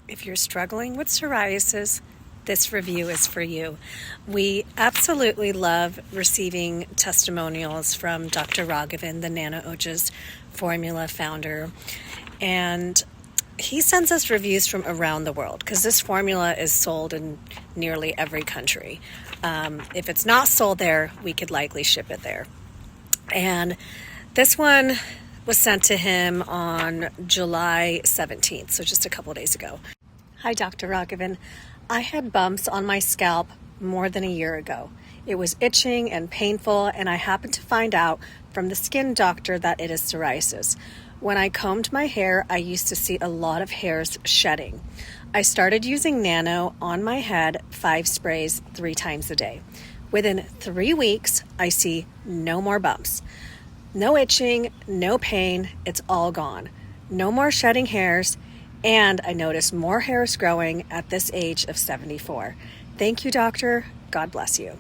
If you're struggling with psoriasis, this review is for you. We absolutely love receiving testimonials from Dr. Raghavan, the Nano-Ojas formula founder, and he sends us reviews from around the world because this formula is sold in nearly every country. If it's not sold there, we could likely ship it there. And this one was sent to him on July 17th, so just a couple of days ago. Hi, Dr. Raghavan. I had bumps on my scalp more than a year ago. It was itching and painful, and I happened to find out from the skin doctor that it is psoriasis. When I combed my hair, I used to see a lot of hairs shedding. I started using Nano on my head, 5 sprays 3 times a day. Within 3 weeks, I see no more bumps. No itching, no pain, it's all gone. No more shedding hairs, and I notice more hairs growing at this age of 74. Thank you, doctor. God bless you.